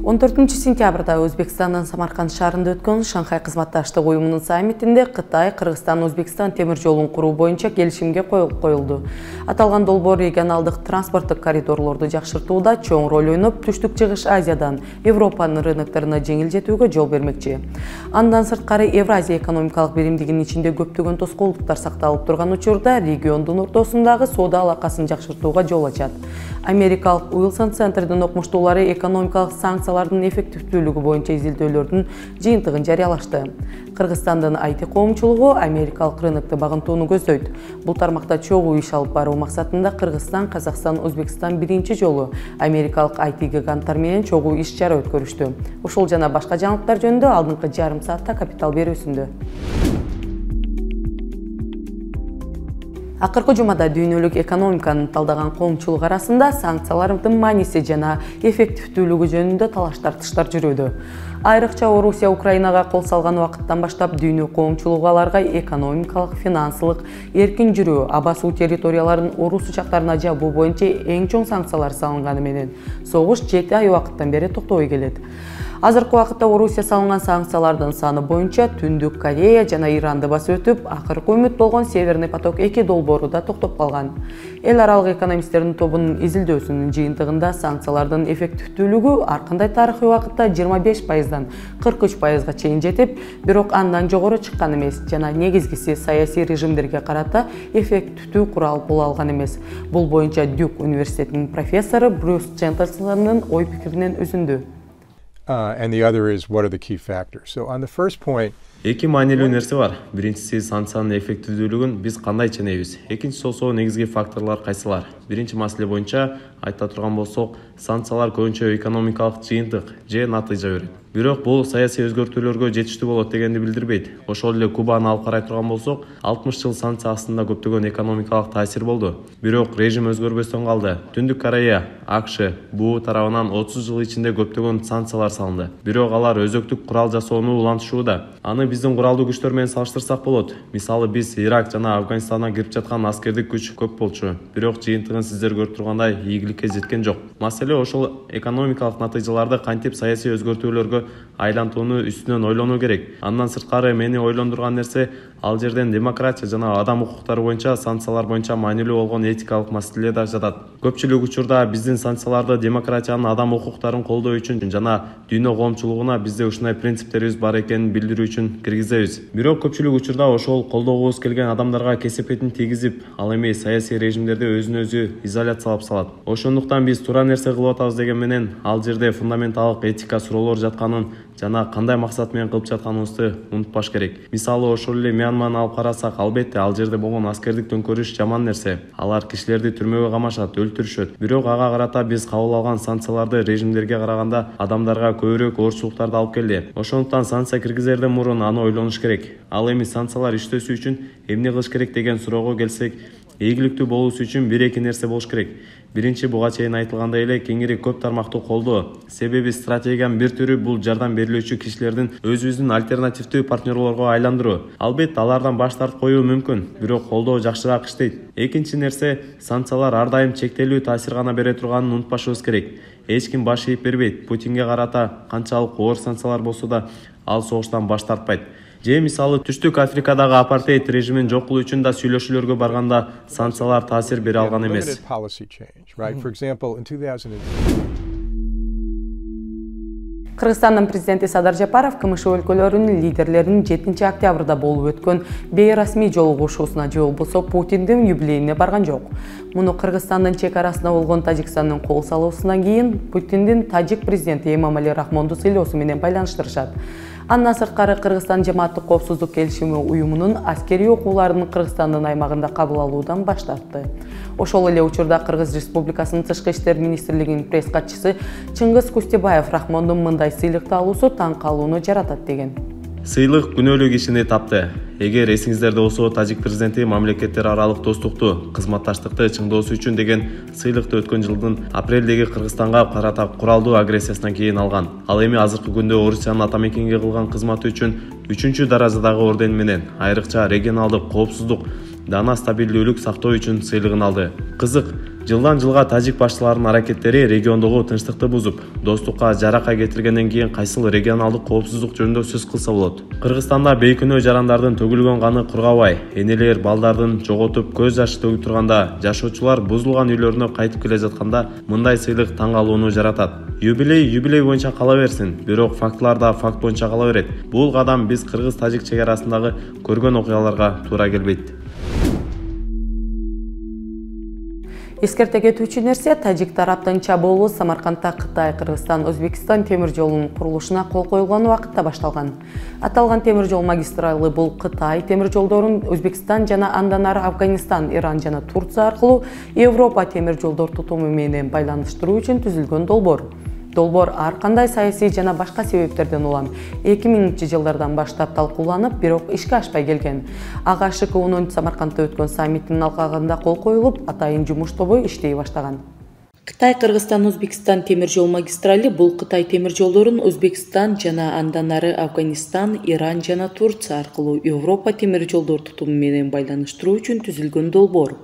14-сентябрда Өзбекстанның Самарқанд шаарында өткөн Шанхай кызматташтык уюмунун саммитинде Кытай, Кыргызстан, Өзбекстан темир жолун куруу боюнча келишимге кол коюлду. Аталган долбоор регионалдык транспорттук коридорлорду жакшыртууда чоң роль ойноп, Түштүк-Чыгыш Азиядан Европанын рыноктарына жеңил жетүүгө жол бермекчи. Андан сырткары Евразия экономикалык биримдигинин ичинде көптөгөн тоскоолдуктар сакталып турган учурда региондун ортосундагы соода алакасын жакшыртууга жол ачат. Америкалык Уилсон центрдин окумуштуулары экономикалык санкциялардын эффективдүүлүгү боюнча изилдөөлөрдүн жыйынтыгын жарыялашты. Кыргызстандын IT коомчулугу америкалык рынокто багынтууну көздөйт. Бул тармакта чогуу иш алып баруу максатында Кыргызстан, Казакстан, Өзбекстан биринчи жолу америкалык IT гиганттар менен чогуу иш-чара өткөрүштү. Ушул жана башка жаңылыктар жөнүндө алдыңкы жарым саатта Капитал берүүсүндө. Акыркы жумада дүйнөлүк экономиканы талдаган коомчулук арасында санкциялардын мааниси жана эффективдүүлүгү жөнүндө талаш-тартыштар жүрүүдө. Айрыкча Орусия Украинага кол салган убакыттан баштап дүйнө коомчулугу аларга экономикалык, финансылык, эркин жүрүү, аба суу территорияларын орус учактарына жабуу боюнча эң чоң санкциялар салынганы менен согуш 7 ай убакыттан бери токтобой келет. Азыркы убакытта Орусия салынган санкциялардын саны боюнча Түндүк Корея жана Иранды басып өтүп, акыркы үмүт болгон Северный поток 2 долбоору да токтоп калган. Эл аралык экономисттердин тобунун изилдөөсүнүн жыйынтыгында санкциялардын эффективдүүлүгү ар кандай тарыхый убакытта 25%дан 43%га чейин жетип, бирок андан жогору чыккан эмес жана негизгиси саясий режимдерге карата эффективдүү курал боло алган эмес. Бул боюнча Дюк университетинин профессору Брюс Джентлсонун ой пикиринен үзүндү. And the other is what are the key factors. So on the first point, Эки маанилүү нерсе бар. Биринчиси санкциянын эффективдүүлүгүн биз кандай ченебиз. Экинчиси болсо негизги факторлор кайсылар. Биринчи маселе боюнча айта турган болсок, санкциялар көбүнчө экономикалык жыйынтык же натыйжа берет. Бирок бул саясий өзгөртүүлөргө жетиштүү болот дегенди билдирбейт. Ошол эле Кубаны алып карай турган болсок, 60 жыл санкция астында көптөгөн экономикалык таасир болду. Бирок режим өзгөрбөстөн калды. Түндүк Корея, АКШ буу тарабынан 30 жыл ичинде көптөгөн санкциялар салынды. Бирок алар өзөктүк курал жасоону улантышууда. Аны биздин куралдуу күчтөр менен салыштырсак болот. Мисалы биз Ирак жана Афганистанга кирип жаткан аскердик күч көп болчу. Бирок жыйынтыгын сиздер көрүп тургандай ийгиликке жеткен жок. Маселе ошол экономикалык натыйжаларды кантип саясий өзгөртүүлөргө айлантууну үстүнөн ойлонуу керек. Андан сырткары мени ойлондурган нерсе ал жерден демократия жана адам укуктары боюнча санкциялар боюнча маанилүү болгон этикалык маселе да жатат. Көпчүлүк учурда биздин санкцияларды демократиянын, адам укуктарын колдоо үчүн жана дүйнө коомчулугуна бизде ушундай принциптерибиз бар экенин билдирүү үчүн киргизебиз. Бирок көпчүлүк учурда ошол колдогубуз келген адамдарга кесепетин тийгизип, ал эми саясий режимдерди өзүнө өзү изоляциялап салат. Ошондуктан биз туура нерсе кылып атабыз деген менен ал жерде фундаменталдык этика суроолор жатканын жана кандай максат менен кылып жатканыбызды унутпаш керек. Мисалы ошол эле Мьянманы алып карасак, албетте ал жерде болгон аскердик төңкөрүш жаман нерсе. Алар кишилерди түрмөгө камашат, өлтүрүшөт. Бирок ага карата биз кабыл алган санкцияларды режимдерге караганда адамдарга көбүрөөк оорчулуктарды алып келди. Ошондуктан санкция киргизерден мурун аны ойлонуш керек. Ал эми санкциялар иштөөсү үчүн эмне кылыш керек деген суроого келсек, ийгиликтүү болуусу үчүн бир-эки нерсе болуш керек. Биринчи, буга чейин айтылгандай эле кеңири көп тармактуу колдоо. Себеби стратегиянын бир түрү бул жардам берилүүчү кишилердин өзүбүздүн альтернативдүү партнерлорго айландыруу. Албетте алардан баш тартып коюу мүмкүн, бирок колдоо жакшыраак иштейт. Экинчи нерсе, санкциялар ар дайым чектелүү таасир гана бере турганын унутпашыбыз керек. Эч ким баш ийип бербейт. Путинге карата канчалык оор санкциялар болсо да ал согуштан баш тартпайт. Же мисалы Түштүк Африкадагы апартейд режимин жок кылуу үчүн да сүйлөшүүлөргө барганда санкциялар таасир бере алган эмес. Кыргызстандын президенти Садар Жапаров КМШ өлкөлөрүнүн лидерлеринин 7 октябрда болуп өткөн бейрасмий жолугушуусуна же болбосо Путиндин юбилейине барган жок. Муну Кыргызстандын чек арасында болгон Тажикстандын кол салуусунан кийин Путиндин тажик президенти Эмомали Рахмонду сыйлоосу менен байланыштырышат. Андан сырткары Кыргызстан жамааттык коопсуздук келишими уюмунун аскерий окууларын Кыргызстандын аймагында кабыл алуудан баш тартты. Ошол эле учурда Кыргыз Республикасынын Тышкы иштер министрлигинин пресс катчысы Чыңгыз Кустебаев Рахмондун мындай сыйлыкты алуусу таң калууну жаратат деген. Сыйлык күнөөлүү кишини тапты. Эгер эсиңиздерде болсо, тажик президенти мамлекеттер аралык достукту, кызматташтыкты чыңдоосу үчүн деген сыйлыкты өткөн жылдын апрелдеги Кыргызстанга карата куралдуу агрессиясынан кийин алган. Ал эми азыркы күндө Орусиянын атамекенге кылган кызматы үчүн 3-чү даражадагы орден менен, айрыкча регионалдык коопсуздук, дана стабилдүүлүк сактоо үчүн сыйлыгын алды. Кызык, Жылдан жылга тажик башчыларынын аракеттери региондогу тынчтыкты бузуп, достукка жарака кетиргенден кийин кайсыл регионалдык коопсуздук жөнүндө сөз кылса болот. Кыргызстанда бейкүнөө жарандардын төгүлгөн каны кургабай, энелер балдардын жоготуп көз жашы төгүп турганда, жашоочулар бузулган үйлөрүнө кайтып келе жатканда мындай сыйлык таң калууну жаратат. Юбилей боюнча кала берсин, бирок фактылар да факт боюнча кала берет. Бул кадам биз кыргыз-тажик чек арасындагы көргөн окуяларга туура келбейт. Эскерте кетүүчү нерсе, тажик тараптын чабуулу Самаркандта Кытай, Кыргызстан, Өзбекстан темир жолунун курулушуна кол коюлган убакытта башталган. Аталган темир жол магистралы бул Кытай темир жолдорун Өзбекстан жана андан ары Афганистан, Иран жана Турция аркылуу Европа темир жолдор тутуму менен байланыштыруу үчүн түзүлгөн долбоор. Долбоор ар кандай саясий жана башка себептерден улам 2000-жылдардан баштап талкууланып, бирок ишке ашпай келген. Ага ШКУнун Самаркандта өткөн саммитинин алкагында кол коюлуп, атайын жумуш тобу иштей баштаган. Кытай, Кыргызстан, Өзбекстан темир жол магистрали бул Кытай темир жолдорун Өзбекстан жана андан ары Афганистан, Иран жана Турция аркылуу Европа темир жолдор тутуму менен байланыштыруу үчүн түзүлгөн долбоор.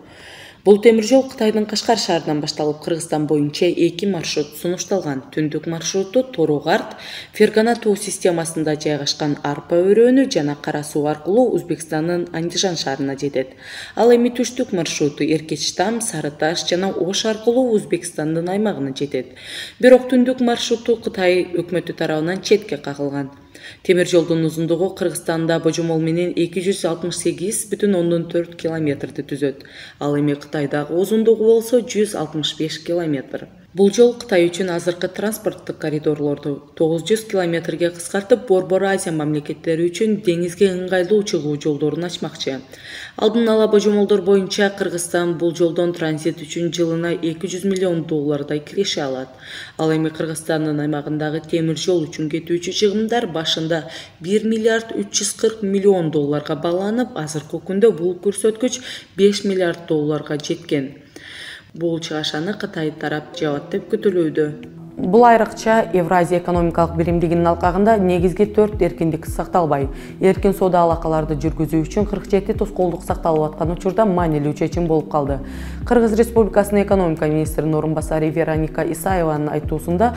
Бул темир жол Кытайдын Кашкар шаарынан башталып, Кыргызстан боюнча 2 маршрут сунушталган. Түндүк маршруту Торугарт, Фергана тоо системасында жайгашкан Арпа өрөөнү жана Кара суу аркылуу Өзбекстандын Андижан шаарына жетет. Ал эми түштүк маршруту Эркечтам, Сары Таш жана Ош аркылуу Өзбекстандын аймагына жетет. Бирок түндүк маршруту Кытай өкмөтү тарабынан четке кагылган. Темир жолдун узундугу Кыргызстанда божомол менен 268,4 километрди түзөт. Ал эми Кытайдагы узундугу болсо 165 километр. Бул жол Кытай үчүн азыркы транспорттук коридорлорду 900 километрге кыскартып, Борбор Азия мамлекеттери үчүн деңизге ыңгайлуу чыгуу жолдорун ачмакчы. Алдын ала божомолдор боюнча Кыргызстан бул жолдон транзит үчүн жылына 200 миллион доллардай киреше алат. Ал эми Кыргызстандын аймагындагы темир жол үчүн кетүүчү чыгымдар башында 1 миллиард 340 миллион долларга бааланып, азыркы күндө бул көрсөткүч 5 миллиард долларга жеткен. Бул чыгашаны Кытай тарап жабат деп күтүлүүдө. Бул айрыкча Евразия экономикалык биримдигинин алкагында негизги 4 эркиндик сакталбай, эркин соода алакаларды жүргүзүү үчүн 47 тоскоолдук сакталып аткан учурда маанилүү чечим болуп калды. Кыргыз Республикасынын экономика министринин орун басары Вероника Исаеванын айтуусунда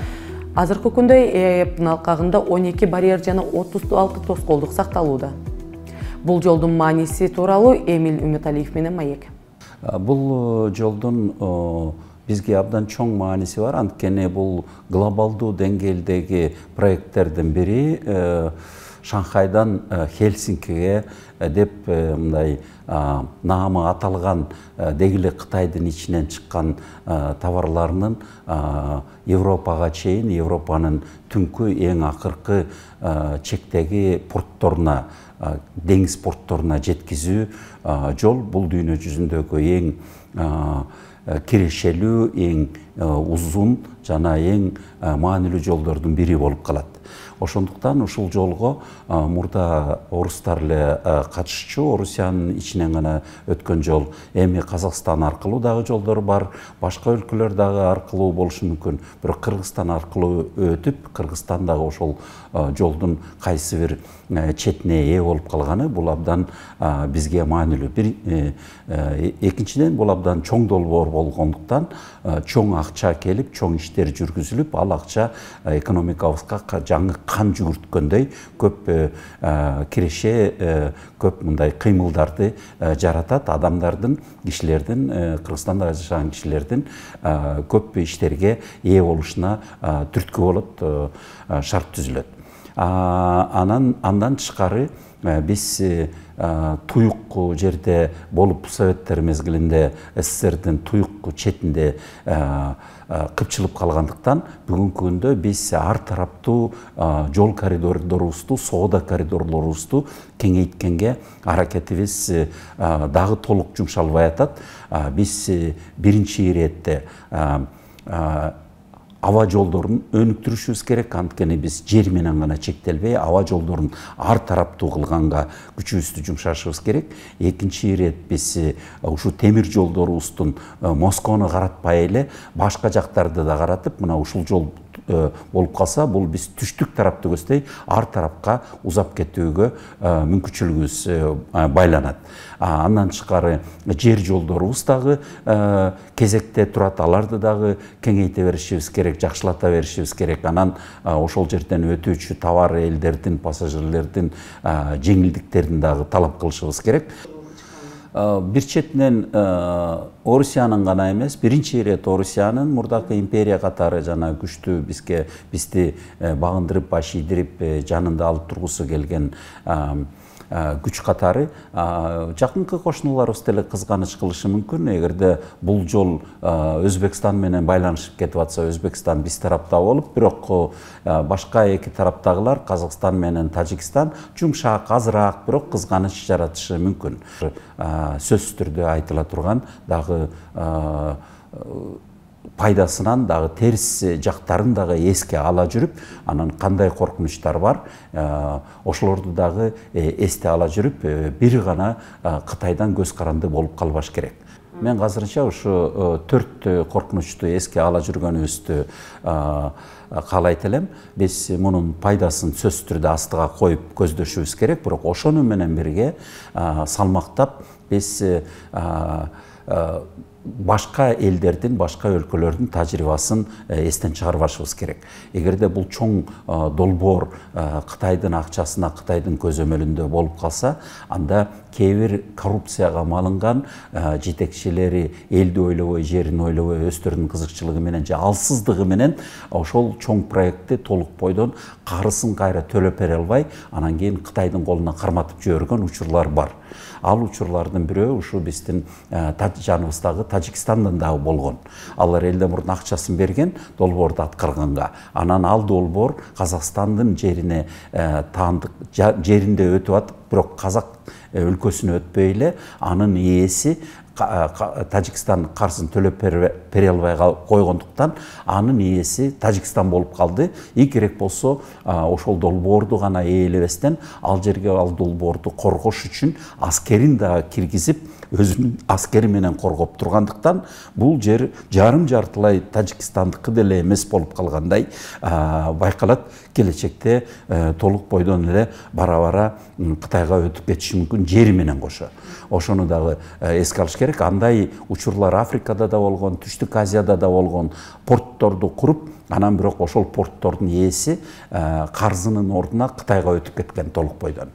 азыркы күндө ЭЭПтин алкагында 12 барьер жана 36 тоскоолдук сакталууда. Бул жолдун мааниси тууралуу Эмил Үмүталиев менен Маек. Бул жолдун бизге абдан чоң мааниси бар, анткени бул глобалдуу деңгээлдеги проекттердин бири. Шанхайдан Хельсинкиге деп мындай наамы аталган дегиле Кытайдын ичинен чыккан товарларынын Европага чейин, Европанын түнкү эң акыркы чектеги портторуна, деңиз портторуна жеткизүү жол бул дүйнө жүзүндөгү эң кирешелүү, эң узун жана эң маанилүү жолдордун бири болуп калат. Ошондуктан ушул жолго мурда орустар эле катышчу, Орусиянын ичинен гана өткөн жол. Эми Казакстан аркылуу дагы жолдор бар, башка өлкөлөр дагы аркылуу болушу мүмкүн. Бирок Кыргызстан аркылуу өтүп, Кыргызстандагы ошол жолдун кайсы бир четине ээ болуп калганы бул абдан бизге маанилүү. Экинчиден бул абдан чоң долбоор болгондуктан чоң акча келип, чоң иштер жүргүзүлүп, ал акча экономикабызга жаңы кан жүгүрткөндөй көп киреше, көп мындай кыймылдарды жаратат. Адамдардын, кишилердин, Кыргызстанда жашаган кишилердин көп иштерге ээ болушуна түрткү болот, шарт түзүлөт. Андан тышкары биз туюк жерде болуп, Советтер мезгилинде СССРдин туюк четинде кыпчылып калгандыктан бүгүнкү күндө биз ар тараптуу жол коридорлорубузду, соода коридорлорубузду кеңейткенге аракетибиз дагы толук жумшалбай атат. Биз биринчи иретте аба жолдорун өнүктүрүшүбүз керек, анткени биз жер менен гана чектелбей, аба жолдорун ар тараптуу кылганга күчүбүздү жумшашыбыз керек. Экинчи ирет биз ушу темир жолдорубуздун Москваны каратпай эле башка жактарды да каратып, мына ушул болуп калса, бул биз түштүк тарапты көздөй ар тарапка узап кетүүгө мүмкүнчүлүгүбүз байланат. Андан тышкары жер жолдорубуз дагы кезекте турат, аларды дагы кеңейте беришибиз керек, жакшылата беришибиз керек. Анан ошол жерден өтүүчү товар элдердин, пассажирлердин жеңилдиктерин дагы талап кылышыбыз керек. Бир четинен Орусиянын гана эмес, биринчи ирет Орусиянын мурдакы империя катары жана күчтүү бизди багындырып, баш ийдирип, жанында алып тургусу келген күч катары жакынкы кошуналарыбыз деле кызганыч кылышы мүмкүн. Эгерде бул жол Өзбекстан менен байланышып кетип атса, Өзбекстан биз тарапта болуп, бирок башка эки тараптагылар, Казакстан менен Тажикстан, жумшак, азыраак, бирок кызганыч жаратышы мүмкүн. Сөзсүз түрдө айтыла турган дагы пайдасынан дагы терс жактарын дагы эске ала жүрүп, анан кандай коркунучтар бар, ошолорду дагы эсте ала жүрүп, бир гана Кытайдан көз каранды болуп калбаш керек. Мен азырынча ушу 4 коркунучту эске ала жүргөнүбүздү каалайт элем. Биз мунун пайдасын сөзсүз түрдө астыга коюп көздөшүбүз керек, бирок ошону менен бирге салмактап биз башка элдердин, башка өлкөлөрдүн тажрыйбасын эстен чыгарбашыбыз керек. Эгерде бул чоң долбоор Кытайдын акчасына, Кытайдын көзөмөлүндө болуп калса, анда кээ бир коррупцияга малынган жетекчилери элди ойлобой, жерин ойлобой, өздөрүнүн кызыкчылыгы менен же алсыздыгы менен ошол чоң проектти толук бойдон карысын кайра төлөп бере албай, анан кийин Кытайдын колуна карматып жиберген учурлар бар. Ал учурлардын бирөө ушу биздин жаныбыздагы Тажикстандан дагы болгон. Алар элден мурдун акчасын берген долбоорду аткарганга. Анан ал долбоор Казакстандын жерине таандык, жеринде өтүп атып, бирок Казак өлкөсүнө өтпөй эле анын ээси Тажикстан карсын төлөп бере албай койгондуктан анын ээси Тажикстан болуп калды. Керек болсо ошол долбоорду гана ээлебестен ал жерге ал долбоорду коргош үчүн аскерин да киргизип, өзүнүн аскери менен коргоп тургандыктан бул жер жарым жартылай Тажикстандыкы деле эмес болуп калгандай байкалат. Келечекте толук бойдон эле бара-бара Кытайга өтүп кетиши мүмкүн, жери менен кошо. Ошону дагы эске алыш керек. Андай учурлар Африкада да болгон, Түштүк Азияда да болгон. Портторду куруп, анан бирок ошол порттордун ээси карзынын ордуна Кытайга өтүп кеткен толук бойдон.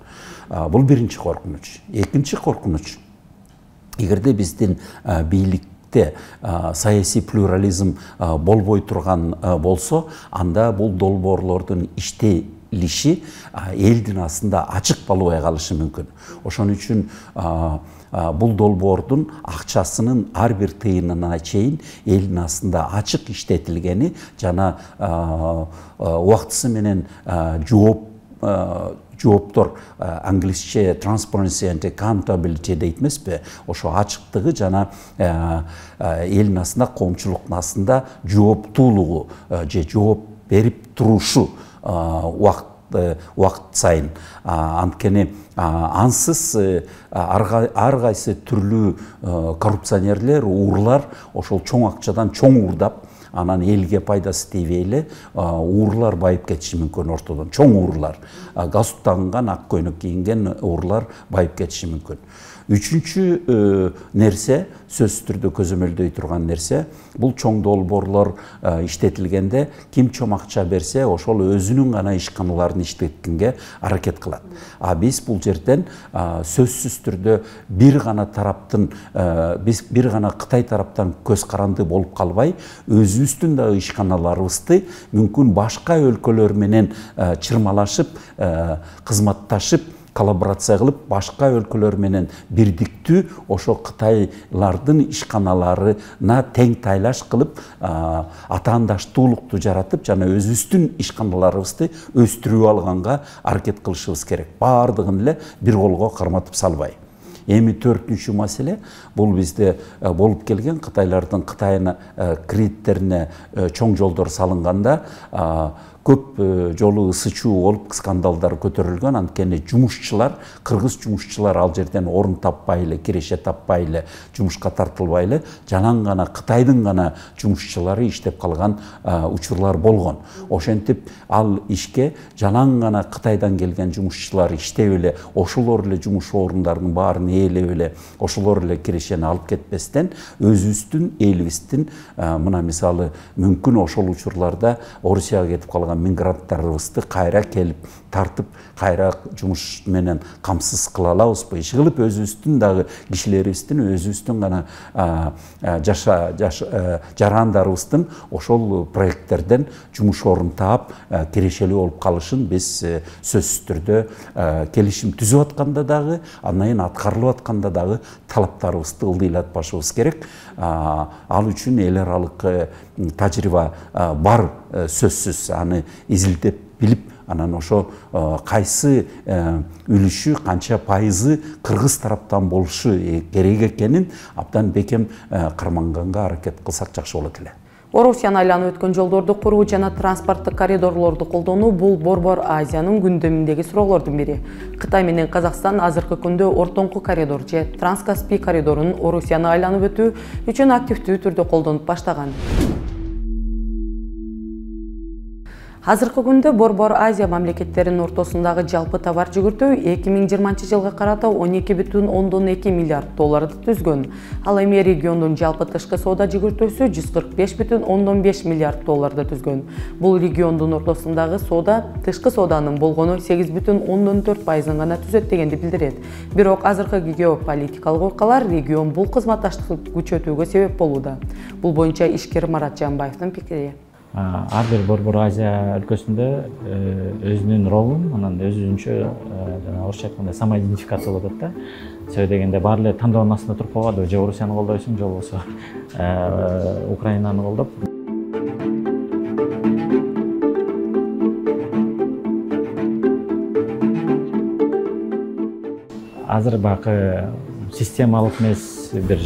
Бул биринчи коркунуч. Экинчи коркунуч, эгерде биздин бийликте саясий плюрализм болбой турган болсо, анда бул долбоорлордун иштелиши элдин астында ачык болбой калышы мүмкүн. Ошон үчүн бул долбоордун акчасынын ар бир тыйынына чейин элдин астында ачык иштетилгени жана убактысы менен жооптор англисче transparency and accountability дейт эмеспи, ошо ачыктыгы жана элдин астында, коомчулуктун астында жооптуулугу же жооп берип турушу убакыт сайын. Анткени ансыз ар кайсы түрлүү коррупционерлер, уурлар ошол чоң акчадан чоң уурдап, анан элге пайдасы тийбей эле уурлар байып кетиши мүмкүн ортодон. Чоң уурлар, галстуктанган, ак көйнөк кийинген уурлар байып кетиши мүмкүн. Үчүнчү нерсе, сөзсүз түрдө көзөмөлдөй турган нерсе, бул чоң долбоорлор иштетилгенде ким чоң акча берсе, ошол өзүнүн гана ишканаларын иштеткенге аракет кылат. Биз бул жерден сөзсүз түрдө бир гана тараптын, биз бир гана Кытай тараптан көз каранды болуп калбай, өзүбүздүн дагы ишканаларыбызды мүмкүн башка өлкөлөр менен чырмалашып, кызматташып, коллаборация кылып, башка өлкөлөр менен бирдиктүү ошо Кытайлардын ишканаларына тең тайлаш кылып, атаандаштуулукту жаратып, жана өзүбүздүн ишканаларыбызды өстүрүп алганга аракет кылышыбыз керек. Баардыгын эле бир колго карматып салбай. Эми 4-үнчү маселе, бул бизде болуп келген Кытайлардын Кытайына кредиттерине чоң жолдор салынганда көп жолу ысы чуу болуп скандалдар көтөрүлгөн. Анткени жумушчулар, кыргыз жумушчулар ал жерден орун таппай эле, киреше таппай эле, жумушка тартылбай эле, жанагы гана Кытайдын гана жумушчулары иштеп калган учурлар болгон. Ошентип ал ишке жанагы гана Кытайдан келген жумушчулар иштеп эле, ошолор эле жумуш орундарынын баарын ээлеп эле, ошолор эле кирешени алып кетпестен, өзүбүздүн элибиздин мына мисалы мүмкүн ошол учурларда Орусияга кетип калган мигранттарыбызды кайра келип тартып, кайра жумуш менен камсыз кыла алабызбы? Иш кылып өзүбүздүн дагы кишилерибиздин, өзүбүздүн гана жарандарыбыздын ошол проекттерден жумуш орун таап, кирешелүү болуп калышын биз сөзсүз түрдө келишим түзүп атканда дагы, андан кийин аткарылып атканда дагы талаптарыбызды ылдыйлатпашыбыз керек. Ал үчүн эл аралык тажрыйба бар, сөзсүз. Аны изилдеп билип, анан ошо кайсы үлүшү, канча пайызы кыргыз тараптан болушу керек экенин абдан бекем карманганга аракет кылсак жакшы болот эле. Орусияны айланып өткөн жолдорду куруу жана транспорттук коридорлорду колдонуу бул Борбор Азиянын күндөмүндөгү суроолордун бири. Кытай менен Казакстан азыркы күндө ортоңку коридор же Транскаспий коридорунун Орусияны айланып өтүү үчүн активдүү түрдө колдонуп баштаган. Азыркы күндө Борбор Азия мамлекеттеринин ортосундагы жалпы товар жүгүртүү 2020 жылга карата 12,2 миллиард долларды түзгөн. Ал эми региондун жалпы тышкы соода жүгүртүүсү 145,5 миллиард долларды түзгөн. Бул региондун ортосундагы соода тышкы сооданын болгону 8,4% гана түзөт дегенди билдирет. Бирок азыркы геополитикалык окуялар регион бул кызматташтыкты күчөтүүгө себеп болууда. Бул боюнча ишкер Марат Жамбаевдин пикири. Ар бир Борбор Азия өлкөсүндө өзүнүн ролун, анан өзүнчө жана орусча айтканда самоидентификация болуп атат да. Себеби дегенде баары эле тандоонун астында туруп калбады, же Орусияны колдойсуң, же болбосо Украинаны колдоп. Азыр баягы системалык эмес, бир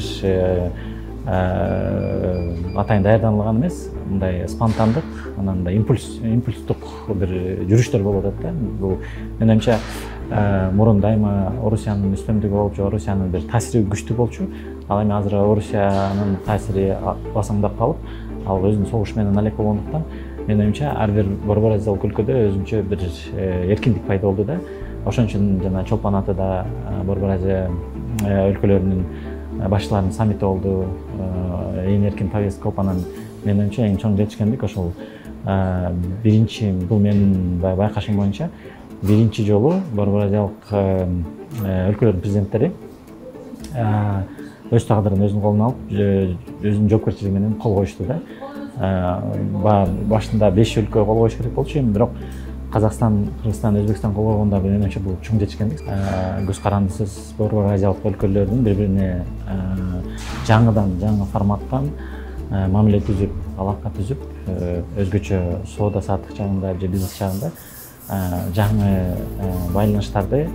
атайын даярданылган эмес, мындай спонтандык, анан да импульстук бир жүрүштөр болуп атат да. Бул менин оюмча мурун дайыма Орусиянын үстөмдүгү болуп, Орусиянын бир таасири күчтүү болчу. Ал эми азыр Орусиянын таасири басымдап калып, ал өзүнүн согуш менен алек болгондуктан, менин оюмча ар бир Борбор Азиялык өлкөдө өзүнчө бир эркиндик пайда болду да. Ошон үчүн жана Чолпон Атада Борбор Азия өлкөлөрүнүн башчыларынын саммити болду, эң эркин повестка болуп, анан менин оюмча эң чоң жетишкендик ошол биринчи, бул менин байкашым боюнча биринчи жолу Борбор Азиялык өлкөлөрдүн президенттери өз тагдырын өзүнүн колуна алып, өзүнүн жоопкерчилиги менен кол коюшту да. Башында 5 өлкө кол коюш керек болчу, эми бирок Казакстан, Кыргызстан, Өзбекстан кол койгондо менин оюмча бул чоң жетишкендик. Көз карандысыз Борбор Азиялык өлкөлөрдүн бири-бирине жаңы форматтан мамиле түзүп, алака түзүп, өзгөчө соода саттык жагында же бизнес жагында жаңы байланыштарды,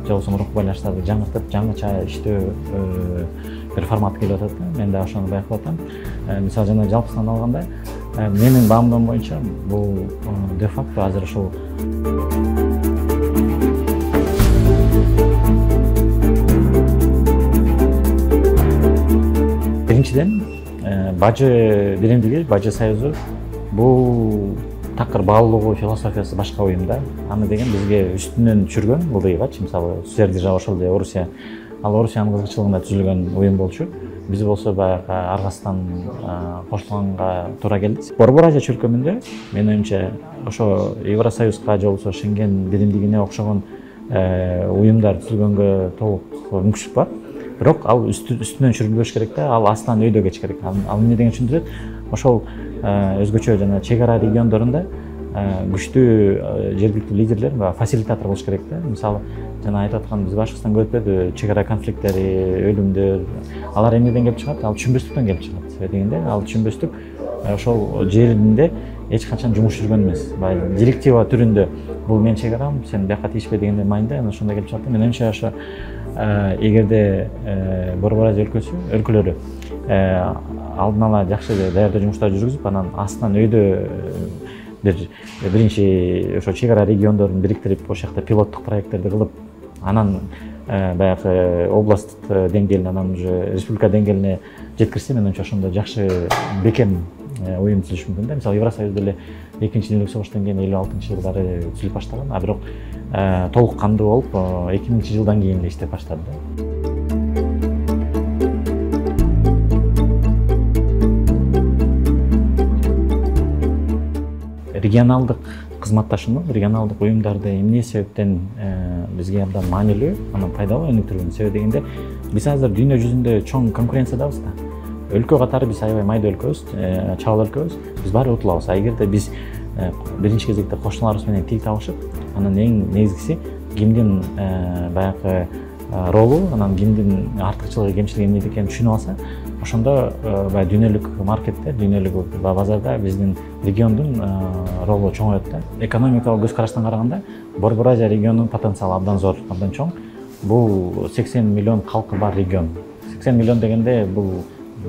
же болбосо мурунку байланыштарды жаңыртып, жаңыча иштөө бир формат келип атат да. Мен да ошону байкап атам. Мисалы жана жалпысынан алганда, менин баамдоом боюнча бул де факто азыр ушул биринчиден бажы биримдиги, бажы союзу бул такыр баалуулугу, философиясы башка уюм да. Аны деген бизге үстүнөн түшүргөн ылдыйгачы, мисалы силердин ошол же Орусия, ал Орусиянын кызыкчылыгына түзүлгөн уюм болчу. Биз болсо баягы аргасынан кошулганга туура келди. Борбор Азия чөлкөмүндө менин оюмча ошо Евросоюзга же болбосо Шенген биримдигине окшогон уюмдар түзүлгөнгө толук мүмкүнчүлүк бар. Бирок ал үстүнөн чүрүлбөш керек да, ал астынан өйдө кеч керек. Ал эмне деген түшүндүрөт? Ошол өзгөчө жана чек ара региондорунда күчтүү жергиликтүү лидерлер, фасилитатор болуш керек да. Мисалы, жана айтып аткан биз башкысынан көрүп өтпөдү, чек ара конфликттери, өлүмдөр, алар эмнеден келип чыгат? Ал түшүнбөстүктөн келип чыгат. Себеби дегенде, ал түшүнбөстүк ошол жеринде эч качан жумуш жүргөн эмес. Директива түрүндө бул менин чек арам, сен бияка тийишпе дегенде майында, анан ошондой келип чыгат. Менин оюмча ошо эгерде Борбор Азия өлкөлөрү алдын ала жакшы даярдоо жумуштарды жүргүзүп, анан астынан өйдө биринчи ошо чек ара региондорун бириктирип ошол жакта пилоттук проекттерди кылып, анан баягы область деңгээлине, анан уже республика деңгээлине жеткирсе, менимче ошондо жакшы бекем уюм түзүш мүмкүн да. Мисалы Евросоюз деле экинчи дүйнөлүк согуштан кийин 56-жылдары түзүлүп баштаган, а бирок толук кандуу болуп 2000-жылдан кийин эле иштеп баштады да. Регионалдык кызматташуу, регионалдык уюмдарды эмне себептен бизге абдан маанилүү, анан пайдалуу өнүктүргөн себеби дегенде, биз азыр дүйнө жүзүндө чоң конкуренциядабыз да. Өлкө катары биз аябай майда өлкөбүз, чагал өлкөбүз, биз баары утулабыз. Эгерде биз биринчи кезекте кошуналарыбыз менен тил табышып, анан эң негизгиси кимдин баягы ролу, анан кимдин артыкчылыгы, кемчилиги эмнеде экенин түшүнүп алса, ошондо баягы дүйнөлүк маркетте, дүйнөлүк базарда биздин региондун ролу чоңоет да. Экономикалык көз караштан караганда, Борбор Азия регионунун потенциалы абдан зор, абдан чоң. Бул 80 миллион калкы бар регион. 80 миллион дегенде бул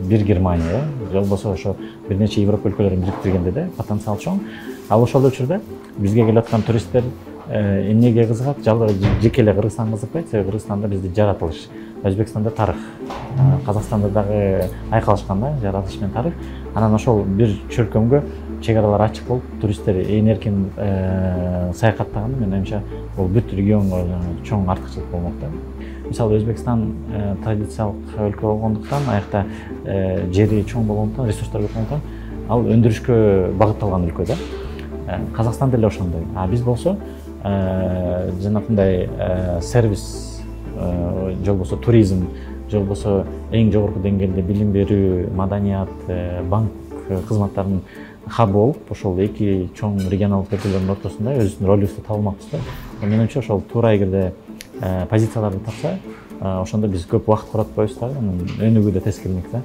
бир Германия, же болбосо ошо бир нече Европа өлкөлөрүн бириктиргенде да потенциал чоң. Ал ошол учурда бизге келип аткан туристтер эмнеге кызыгат? Жалгыз жеке эле Кыргызстан кызыкпайт, себеби Кыргызстанда бизде жаратылыш, Өзбекстанда тарых, Казакстанда дагы айкалышкан да, жаратылыш менен тарых. Анан ошол бир чөлкөмгө чек аралар ачык болуп, туристтер ээн эркин саякаттаганда, менин оюмча, бул бүт регионго чоң артыкчылык болмок да. Мисалы Өзбекстан традициялык өлкө болгондуктан, аякта жери чоң болгондуктан, ресурстар көп болгондуктан, ал өндүрүшкө багытталган өлкө да. Казакстан деле ошондой. А биз болсо жанакындай сервис, же болбосо туризм, же болбосо эң жогорку деңгээлде билим берүү, маданият, банк кызматтарынын хабы болуп, ошол эки чоң регионалдык өлкөлөрдүн ортосунда өзүнүн ролубузду таба алмакпыз да. Менимче ошол туура эгерде позицияларды тапса, ошондо биз көп убакыт коротпойбуз да, анан өнүгүү да тез келмек да.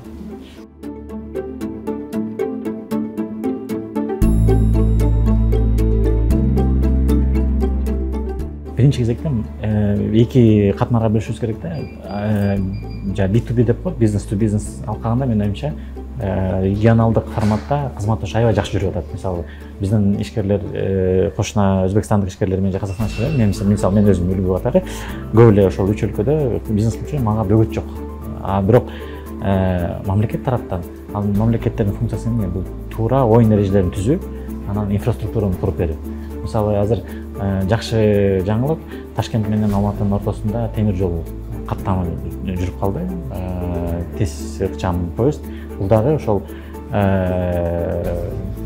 Биринчи кезекте эки катмарга бөлүшүбүз керек да. B2B деп коет, бизнес to бизнес алкаганда, менин оюмча, регионалдык форматта кызматташуу аябай жакшы жүрүп атат. Мисалы, биздин ишкерлер, кошуна өзбекстандык ишкерлер менен же казакстандык ишкерлер, мисалы мен өзүм үлгү катары көп эле ошол үч өлкөдө бизнес кылчу, мага бөгөт жок. А бирок мамлекет тараптан, ал мамлекеттердин функциясы эмне? Бул туура оюн эрежелерин түзүү, анан инфраструктураны куруп берүү. Мисалы, азыр жакшы жаңылык, Ташкент менен Алматынын ортосунда темир жол каттамы жүрүп калды. Тез ыкчам поезд. Бул дагы ошол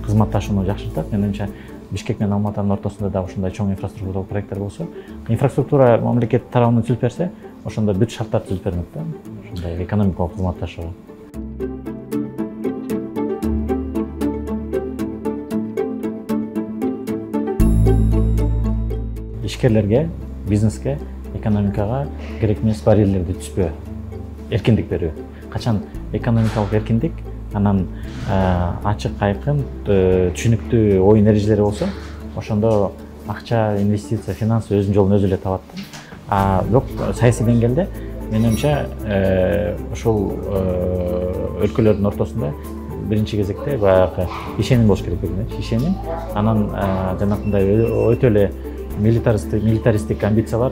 кызматташууну жакшыртат. Менимче, Бишкек менен Алматынын ортосунда да ушундай чоң инфраструктуралык проекттер болсо, инфраструктура мамлекет тарабынан түзүлүп берсе, ошондо бүт шарттар түзүлүп бермек да. Ушундай экономикалык кызматташууга. Ишкерлерге, бизнеске, экономикага керек эмес барьерлерди түзбөө, эркиндик берүү. Качан экономикалык эркиндик, анан ачык, айкын, түшүнүктүү оюн эрежелери болсо, ошондо акча, инвестиция, финанс өзүнүн жолун өзү эле табат. А бирок саясий деңгээлде менимче ошол өлкөлөрдүн ортосунда биринчи кезекте баягы ишеним болуш керек экен, ишеним. Анан жанакындай өтө эле милитаристик амбициялар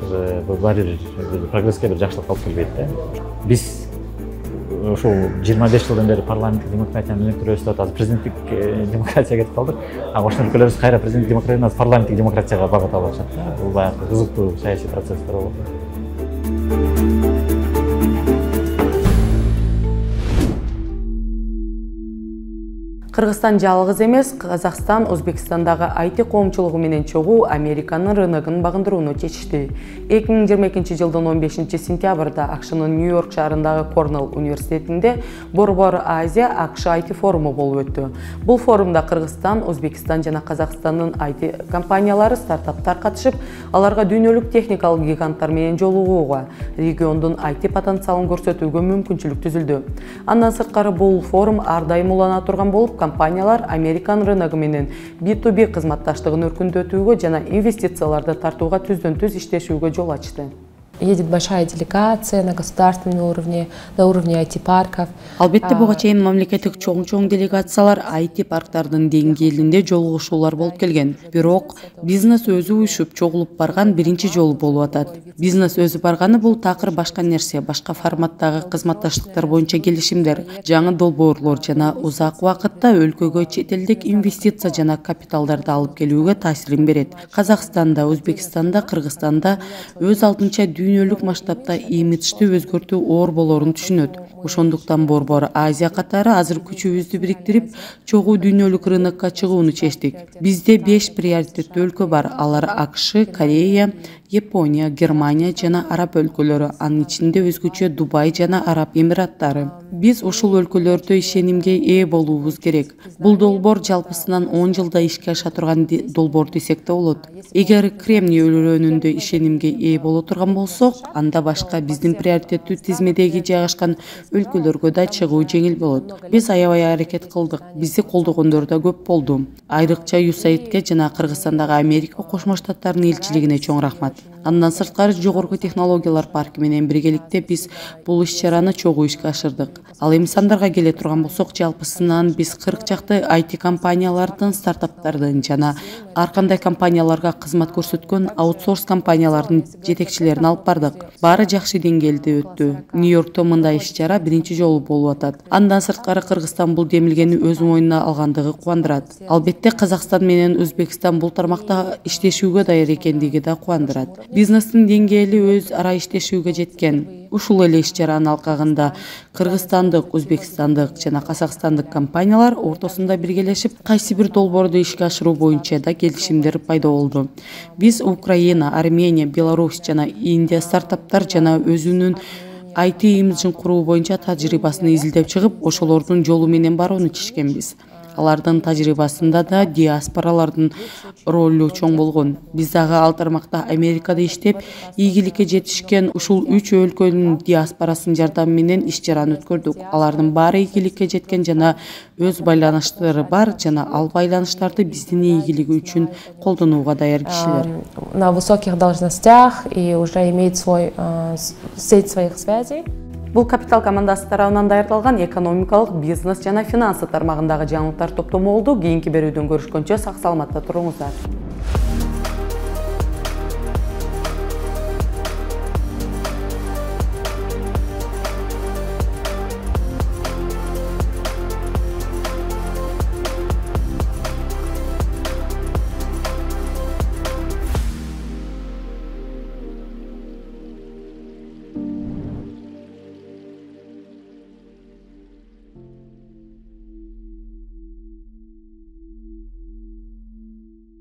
баары прогресске бир жакшылык алып келбейт да. Биз ошол 25 жылдан бери парламенттик демократияны өнүктүрөбүз, азыр президенттик демократияга кетип калдык. А ошол өлкөлөрүбүз кайра президенттик демократиядан парламенттик демократияга багыт алып атышат да. Бул баягы кызыктуу саясий процесстер болот. Кыргызстан жалгыз эмес, Казакстан Өзбекстандагы IT коомчулугу менен чогуу Американын рыногун багындырууну чечишти. 2022 жылдын 15 сентябрда AQShnын Нью-Йорк шаарындагы Корнелл университетинде Борбор Азия AQSh IT форуму болуп өттү. Бул форумда Кыргызстан, Өзбекстан жана Казакстандын IT компаниялары, стартаптар катышып, аларга дүйнөлүк техникалык гиганттар менен жолугууга, региондун IT потенциалын көрсөтүүгө мүмкүнчүлүк түзүлдү. Андан сырткары бул форум ар дайым улана турган болуп, компаниялар Американ рыногу менен B2B кызматташтыгын өркүндөтүүгө жана инвестицияларды тартууга түздөн-түз иштешүүгө жол ачты. едет большая делегация на государственном уровне, на уровне IT-парков. Албетте буга чейин мамлекеттик чоң делегациялар IT парктардын деңгээлинде жолугушуулар болуп келген. Бирок бизнес өзү уюшуп чогулуп барган биринчи жолу болуп атат. Бизнес өзү барганы бул такыр башка нерсе, башка форматтагы кызматташтыктар боюнча келишимдер, жаңы долбоорлор жана узак убакытта өлкөгө чет элдик инвестиция жана капиталдарды алып келүүгө таасирин берет. Казакстанда, Өзбекстанда, Кыргызстанда өз алдынча дүйнөлүк масштабта имиджди өзгөртүү оор болорун түшүнөт. Ошондуктан Борбор Азия катары азыр күчүбүздү бириктирип, чогуу дүйнөлүк рынокко чыгууну чечтик. Бизде 5 приоритеттүү өлкө бар. Алар АКШ, Корея, Япония, Германия жана Араб өлкөлөрү, анын ичинде өзгөчө Дубай жана Араб Эмираттары. Биз ушул өлкөлөрдө ишенимге ээ болуубуз керек. Бул долбоор жалпысынан 10 жылда ишке аша турган долбоор десек да болот. Эгер Кремний өрөөнүндө ишенимге ээ боло турган болсок, анда башка биздин приоритеттүү тизмедеги жайгашкан өлкөлөргө да чыгуу жеңил болот. Биз аябай аракет кылдык. Бизди колдогондор да көп болду. Айрыкча USAIDке жана Кыргызстандагы Америка Кошмо Штаттарынын элчилигине чоң рахмат. Андан сырткары жогорку технологиялар парки менен биргеликте биз бул иш-чараны чогуу ишке ашырдык. Ал эми сандарга келе турган болсок, жалпысынан биз 40 чакты IT компаниялардын, стартаптардын жана ар кандай компанияларга кызмат көрсөткөн аутсорс компаниялардын жетекчилерин алып бардык. Баары жакшы деңгээлде өттү. Нью-Йоркто мындай иш-чара биринчи жолу болуп атат. Андан сырткары Кыргызстан бул демилгени өз мойнуна алгандыгы кубандырат. Албетте Казакстан менен Өзбекстан бул тармакта иштешүүгө даяр экендиги да кубандырат. Бизнестин деңгээли өз ара иштешүүгө жеткен. Ушул эле иш-чаранын алкагында кыргызстандык, өзбекстандык жана казакстандык компаниялар ортосунда биргелешип, кайсы бир долбоорду ишке ашыруу боюнча да келишимдер пайда болду. Биз Украина, Армения, Беларусь жана Индия стартаптар жана өзүнүн IT имиджин куруу боюнча тажрыйбасын изилдеп чыгып, ошолордун жолу менен барууну чечкенбиз. Алардын тажрыйбасында да диаспоралардын ролу чоң болгон. Биз дагы ал тармакта Америкада иштеп, ийгиликке жетишкен ушул 3 өлкөнүн диаспорасынын жардамы менен иш-чараны өткөрдүк. Алардын баары ийгиликке жеткен жана өз байланыштары бар жана ал байланыштарды биздин ийгилиги үчүн колдонууга даяр кишилер. На высоких должностях и уже имеет сеть своих связей. Бул Капитал командасы тарабынан даярдалган экономикалык, бизнес жана финансы тармагындагы жаңылыктар топтому болду. Кийинки берүүдөн көрүшкөнчө сак саламатта туруңуздар.